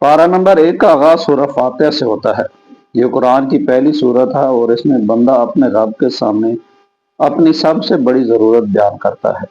پارہ نمبر 1 کا آغاز سورہ فاتحہ سے ہوتا ہے۔ یہ قرآن کی پہلی سورت ہے اور اس میں بندہ اپنے رب کے سامنے اپنی سب سے بڑی ضرورت بیان کرتا ہے۔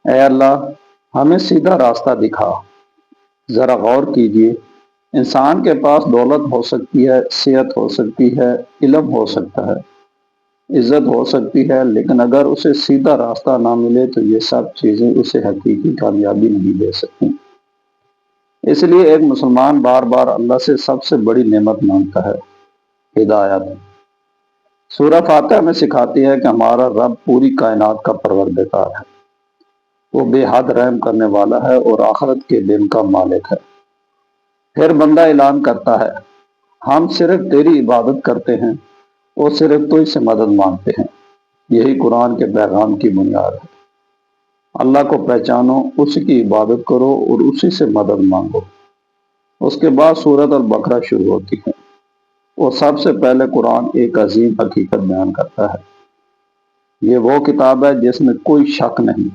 اے اللہ، ہمیں سیدھا راستہ دکھا۔ ذرا غور کیجئے، انسان کے پاس دولت ہو سکتی ہے، صحت ہو سکتی ہے، علم ہو سکتا ہے، عزت ہو سکتی ہے، لیکن اگر اسے سیدھا راستہ نہ ملے تو یہ سب چیزیں اسے حقیقی کامیابی نہیں دے سکتی۔ اس لیے ایک مسلمان بار بار اللہ سے سب سے بڑی نعمت مانگتا ہے، ہدایت۔ سورہ فاتحہ میں سکھاتی ہے کہ ہمارا رب پوری کائنات کا پروردگار ہے، وہ بے حد رحم کرنے والا ہے اور آخرت کے دن کا مالک ہے۔ پھر بندہ اعلان کرتا ہے، ہم صرف تیری عبادت کرتے ہیں اور صرف تو سے مدد مانگتے ہیں۔ یہی قرآن کے پیغام کی بنیاد ہے۔ اللہ کو پہچانو، اسی کی عبادت کرو اور اسی سے مدد مانگو۔ اس کے بعد سورۃ البقرہ شروع ہوتی ہے اور سب سے پہلے قرآن ایک عظیم حقیقت بیان کرتا ہے۔ یہ وہ کتاب ہے جس میں کوئی شک نہیں،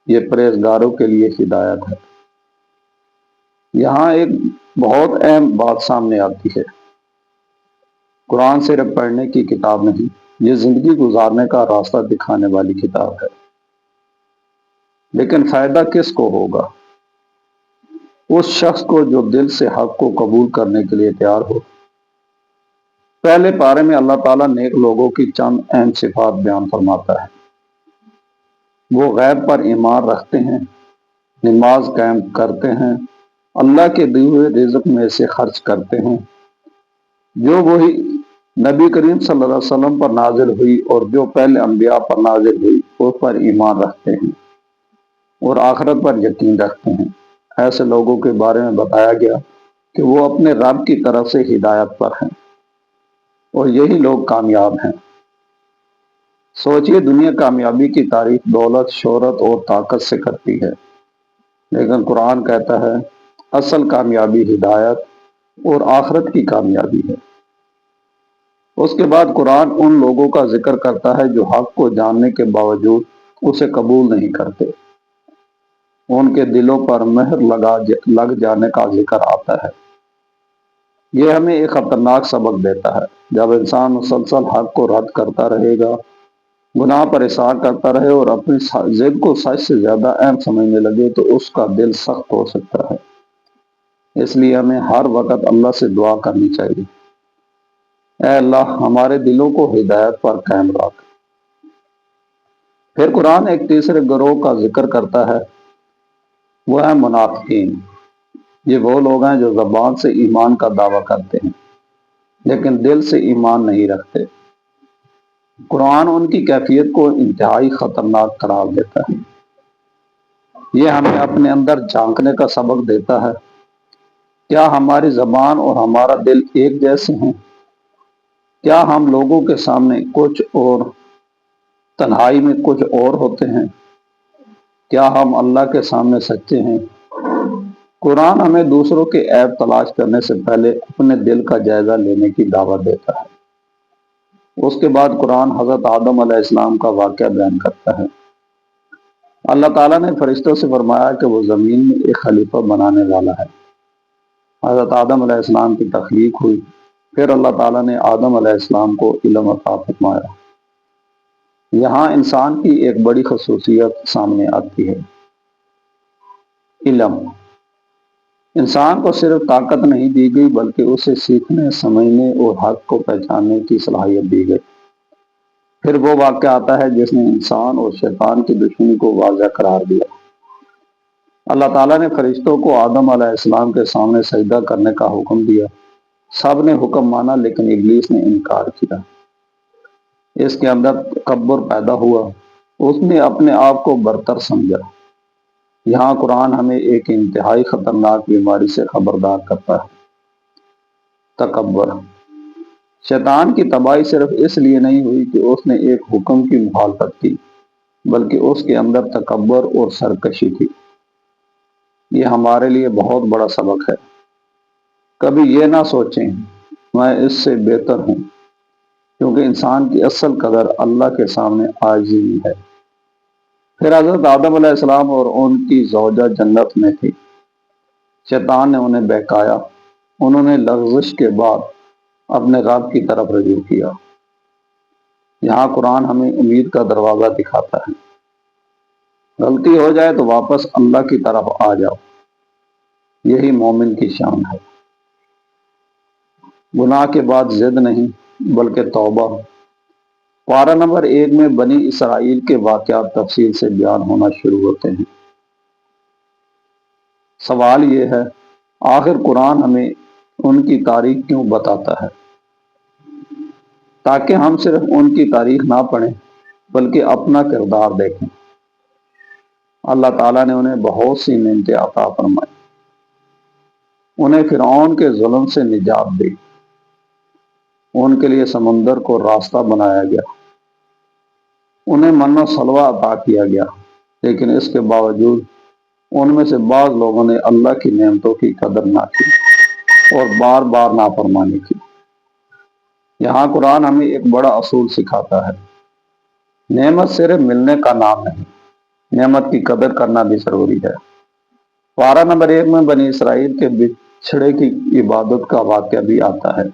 یہ پرہیزگاروں کے لیے ہدایت ہے۔ یہاں ایک بہت اہم بات سامنے آتی ہے۔ قرآن صرف پڑھنے کی کتاب نہیں، یہ زندگی گزارنے کا راستہ دکھانے والی کتاب ہے۔ لیکن فائدہ کس کو ہوگا؟ اس شخص کو جو دل سے حق کو قبول کرنے کے لیے تیار ہو۔ پہلے پارے میں اللہ تعالیٰ نیک لوگوں کی چند اہم صفات بیان فرماتا ہے۔ وہ غیب پر ایمان رکھتے ہیں، نماز قائم کرتے ہیں، اللہ کے دیے ہوئے رزق میں سے خرچ کرتے ہیں جو وہی نبی کریم صلی اللہ علیہ وسلم پر نازل ہوئی اور جو پہلے انبیاء پر نازل ہوئی اس پر ایمان رکھتے ہیں اور آخرت پر یقین رکھتے ہیں۔ ایسے لوگوں کے بارے میں بتایا گیا کہ وہ اپنے رب کی طرف سے ہدایت پر ہیں اور یہی لوگ کامیاب ہیں۔ سوچئے، دنیا کامیابی کی تعریف دولت، شہرت اور طاقت سے کرتی ہے، لیکن قرآن کہتا ہے اصل کامیابی ہدایت اور آخرت کی کامیابی ہے۔ اس کے بعد قرآن ان لوگوں کا ذکر کرتا ہے جو حق کو جاننے کے باوجود اسے قبول نہیں کرتے۔ ان کے دلوں پر مہر لگ جانے کا ذکر آتا ہے۔ یہ ہمیں ایک خطرناک سبق دیتا ہے۔ جب انسان مسلسل حق کو رد کرتا رہے گا، گناہ پر اصرار کرتا رہے اور اپنی ضد کو سچ سے زیادہ اہم سمجھنے لگے تو اس کا دل سخت ہو سکتا ہے۔ اس لیے ہمیں ہر وقت اللہ سے دعا کرنی چاہیے، اے اللہ، ہمارے دلوں کو ہدایت پر قائم رکھ۔ پھر قرآن ایک تیسرے گروہ کا ذکر کرتا ہے، وہ ہے منافقین۔ یہ وہ لوگ ہیں جو زبان سے ایمان کا دعویٰ کرتے ہیں لیکن دل سے ایمان نہیں رکھتے۔ قرآن ان کی کیفیت کو انتہائی خطرناک قرار دیتا ہے۔ یہ ہمیں اپنے اندر جھانکنے کا سبق دیتا ہے۔ کیا ہماری زبان اور ہمارا دل ایک جیسے ہیں؟ کیا ہم لوگوں کے سامنے کچھ اور تنہائی میں کچھ اور ہوتے ہیں؟ کیا ہم اللہ کے سامنے سچے ہیں؟ قرآن ہمیں دوسروں کے عیب تلاش کرنے سے پہلے اپنے دل کا جائزہ لینے کی دعوت دیتا ہے۔ اس کے بعد قرآن حضرت آدم علیہ السلام کا واقعہ بیان کرتا ہے۔ اللہ تعالیٰ نے فرشتوں سے فرمایا کہ وہ زمین میں ایک خلیفہ بنانے والا ہے۔ حضرت آدم علیہ السلام کی تخلیق ہوئی، پھر اللہ تعالیٰ نے آدم علیہ السلام کو علم عطا فرمایا۔ یہاں انسان کی ایک بڑی خصوصیت سامنے آتی ہے، علم۔ انسان کو صرف طاقت نہیں دی گئی بلکہ اسے سیکھنے، سمجھنے اور حق کو پہچاننے کی صلاحیت دی گئی۔ پھر وہ واقعہ آتا ہے جس نے انسان اور شیطان کی دشمنی کو واضح قرار دیا۔ اللہ تعالیٰ نے فرشتوں کو آدم علیہ السلام کے سامنے سجدہ کرنے کا حکم دیا۔ سب نے حکم مانا لیکن ابلیس نے انکار کیا۔ اس کے اندر تکبر پیدا ہوا، اس نے اپنے آپ کو برتر سمجھا۔ یہاں قرآن ہمیں ایک انتہائی خطرناک بیماری سے خبردار کرتا ہے، تکبر۔ شیطان کی تباہی صرف اس لیے نہیں ہوئی کہ اس نے ایک حکم کی مخالفت کی، بلکہ اس کے اندر تکبر اور سرکشی تھی۔ یہ ہمارے لیے بہت بڑا سبق ہے۔ کبھی یہ نہ سوچیں میں اس سے بہتر ہوں، کیونکہ انسان کی اصل قدر اللہ کے سامنے عاجزی میں ہے۔ پھر حضرت آدم علیہ السلام اور ان کی زوجہ جنت میں تھی۔ شیطان نے انہیں بہکایا، انہوں نے لغزش کے بعد اپنے رب کی طرف رجوع کیا۔ یہاں قرآن ہمیں امید کا دروازہ دکھاتا ہے۔ غلطی ہو جائے تو واپس اللہ کی طرف آ جاؤ، یہی مومن کی شان ہے۔ گناہ کے بعد ضد نہیں بلکہ توبہ۔ پارہ نمبر 1 میں بنی اسرائیل کے واقعات تفصیل سے بیان ہونا شروع ہوتے ہیں۔ سوال یہ ہے، آخر قرآن ہمیں ان کی تاریخ کیوں بتاتا ہے؟ تاکہ ہم صرف ان کی تاریخ نہ پڑھیں بلکہ اپنا کردار دیکھیں۔ اللہ تعالیٰ نے انہیں بہت سی نعمتیں عطا فرمائی، انہیں فرعون کے ظلم سے نجات دی، ان کے لیے سمندر کو راستہ بنایا گیا، انہیں من و سلوہ عطا کیا گیا، لیکن اس کے باوجود ان میں سے بعض لوگوں نے اللہ کی نعمتوں کی قدر نہ کی اور بار بار نافرمانی کی۔ یہاں قرآن ہمیں ایک بڑا اصول سکھاتا ہے، نعمت صرف ملنے کا نام نہیں، نعمت کی قدر کرنا بھی ضروری ہے۔ پارہ نمبر 1 میں بنی اسرائیل کے بچھڑے کی عبادت کا واقعہ بھی آتا ہے۔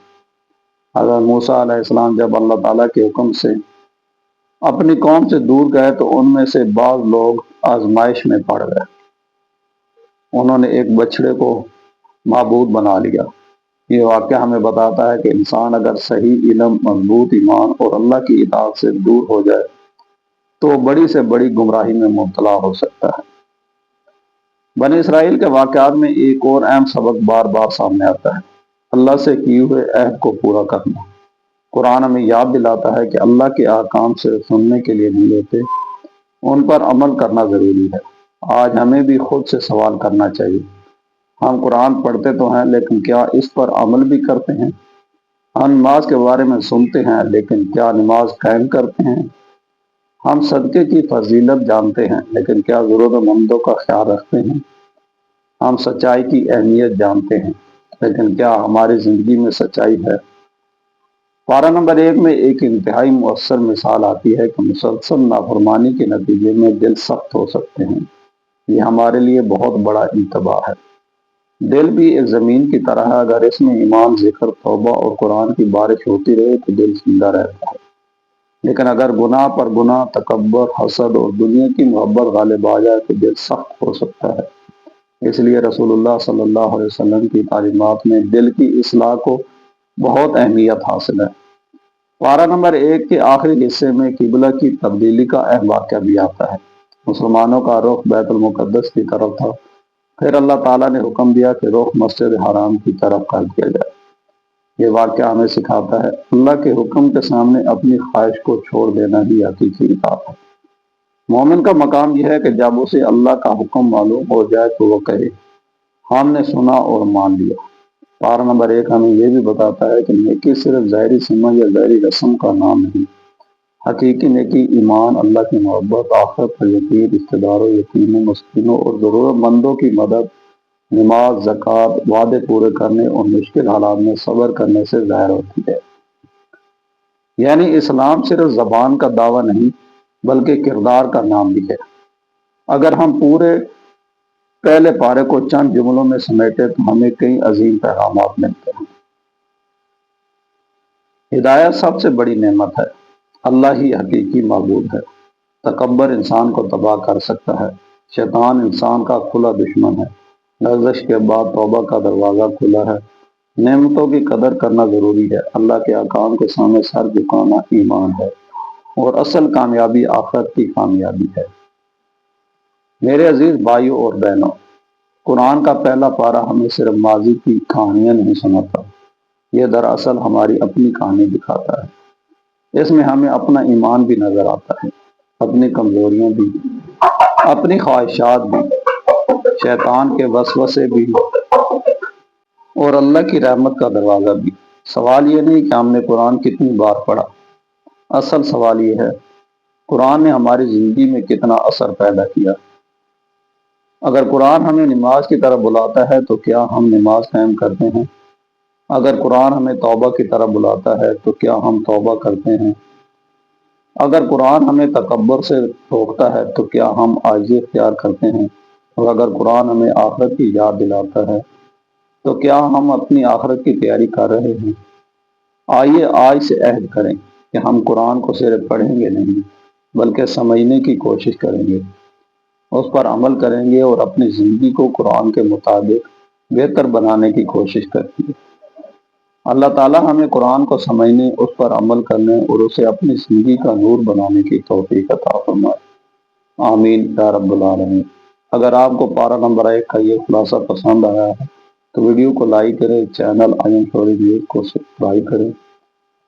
حضرت موسیٰ علیہ السلام جب اللہ تعالیٰ کے حکم سے اپنی قوم سے دور گئے تو ان میں سے بعض لوگ آزمائش میں پڑ گئے، انہوں نے ایک بچھڑے کو معبود بنا لیا۔ یہ واقعہ ہمیں بتاتا ہے کہ انسان اگر صحیح علم، مضبوط ایمان اور اللہ کی اطاعت سے دور ہو جائے تو بڑی سے بڑی گمراہی میں مبتلا ہو سکتا ہے۔ بنی اسرائیل کے واقعات میں ایک اور اہم سبق بار بار سامنے آتا ہے، اللہ سے کیے ہوئے عہد کو پورا کرنا۔ قرآن ہمیں یاد دلاتا ہے کہ اللہ کے احکام صرف سننے کے لیے نہیں ہوتے، ان پر عمل کرنا ضروری ہے۔ آج ہمیں بھی خود سے سوال کرنا چاہیے، ہم قرآن پڑھتے تو ہیں لیکن کیا اس پر عمل بھی کرتے ہیں؟ ہم نماز کے بارے میں سنتے ہیں لیکن کیا نماز قائم کرتے ہیں؟ ہم صدقے کی فضیلت جانتے ہیں لیکن کیا ضرورت مندوں کا خیال رکھتے ہیں؟ ہم سچائی کی اہمیت جانتے ہیں لیکن کیا ہماری زندگی میں سچائی ہے؟ پارہ نمبر 1 میں ایک انتہائی مؤثر مثال آتی ہے کہ مسلسل نافرمانی کے نتیجے میں دل سخت ہو سکتے ہیں۔ یہ ہمارے لیے بہت بڑا انتباہ ہے۔ دل بھی ایک زمین کی طرح ہے، اگر اس میں ایمان، ذکر، توبہ اور قرآن کی بارش ہوتی رہے تو دل زندہ رہتا ہے، لیکن اگر گناہ پر گناہ، تکبر، حسد اور دنیا کی محبت غالب آ جائے تو دل سخت ہو سکتا ہے۔ اس لیے رسول اللہ صلی اللہ علیہ وسلم کی تعلیمات میں دل کی اصلاح کو بہت اہمیت حاصل ہے۔ پارہ نمبر 1 کے آخری حصے میں قبلہ کی تبدیلی کا اہم واقعہ بھی آتا ہے۔ مسلمانوں کا رخ بیت المقدس کی طرف تھا، پھر اللہ تعالیٰ نے حکم دیا کہ رخ مسجد حرام کی طرف کر دیا جائے۔ یہ واقعہ ہمیں سکھاتا ہے، اللہ کے حکم کے سامنے اپنی خواہش کو چھوڑ دینا ہی حقیقی اطاعت ہے۔ مومن کا مقام یہ ہے کہ جب اسے اللہ کا حکم معلوم ہو جائے تو وہ کہے، ہم نے سنا اور مان لیا۔ پارہ نمبر 1 ہمیں یہ بھی بتاتا ہے کہ نیکی صرف ظاہری سمجھ یا ظاہری رسم کا نام نہیں، حقیقی نیکی ایمان، اللہ کی محبت، آخرت پر یقین، رشتہ داروں، یتیموں، مسکینوں اور ضرورت مندوں کی مدد، نماز، زکوٰۃ، وعدے پورے کرنے اور مشکل حالات میں صبر کرنے سے ظاہر ہوتی ہے۔ یعنی اسلام صرف زبان کا دعویٰ نہیں بلکہ کردار کا نام بھی ہے۔ اگر ہم پورے پہلے پارے کو چند جملوں میں سمیٹے تو ہمیں کئی عظیم پیغامات ملتے ہیں۔ ہدایت سب سے بڑی نعمت ہے، اللہ ہی حقیقی معبود ہے۔ تکبر انسان کو تباہ کر سکتا ہے، شیطان انسان کا کھلا دشمن ہے۔ لغزش کے بعد توبہ کا دروازہ کھلا ہے۔ نعمتوں کی قدر کرنا ضروری ہے، اللہ کے احکام کے سامنے سر جھکانا ایمان ہے، اور اصل کامیابی آخرت کی کامیابی ہے۔ میرے عزیز بھائیوں اور بہنوں، قرآن کا پہلا پارہ ہمیں صرف ماضی کی کہانیاں نہیں سناتا، یہ دراصل ہماری اپنی کہانی دکھاتا ہے۔ اس میں ہمیں اپنا ایمان بھی نظر آتا ہے، اپنی کمزوریاں بھی، اپنی خواہشات بھی، شیطان کے وسوسے بھی اور اللہ کی رحمت کا دروازہ بھی۔ سوال یہ نہیں کہ ہم نے قرآن کتنی بار پڑھا، اصل سوال یہ ہے، قرآن نے ہماری زندگی میں کتنا اثر پیدا کیا۔ اگر قرآن ہمیں نماز کی طرف بلاتا ہے تو کیا ہم نماز قائم کرتے ہیں؟ اگر قرآن ہمیں توبہ کی طرف بلاتا ہے تو کیا ہم توبہ کرتے ہیں؟ اگر قرآن ہمیں تکبر سے روکتا ہے تو کیا ہم عاجزی اختیار کرتے ہیں؟ اور اگر قرآن ہمیں آخرت کی یاد دلاتا ہے تو کیا ہم اپنی آخرت کی تیاری کر رہے ہیں؟ آئیے آج سے عہد کریں کہ ہم قرآن کو صرف پڑھیں گے نہیں بلکہ سمجھنے کی کوشش کریں گے، اس پر عمل کریں گے اور اپنی زندگی کو قرآن کے مطابق بہتر بنانے کی کوشش کریں گے۔ اللہ تعالی ہمیں قرآن کو سمجھنے، اس پر عمل کرنے اور اسے اپنی زندگی کا نور بنانے کی توفیق عطا فرمائے۔ آمین یا رب العالمین۔ اگر آپ کو پارہ نمبر 1 کا یہ خلاصہ پسند آیا ہے تو ویڈیو کو لائک کریں، چینل آئین فوری نیوز کو سبسکرائب کریں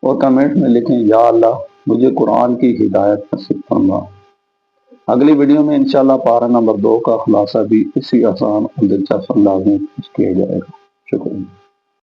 اور کمنٹ میں لکھیں یا اللہ مجھے قرآن کی ہدایت نصیب فرما۔ اگلی ویڈیو میں انشاءاللہ پارہ نمبر 2 کا خلاصہ بھی اسی آسان اور دلچسپ انداز میں پیش کیا جائے گا۔ شکریہ۔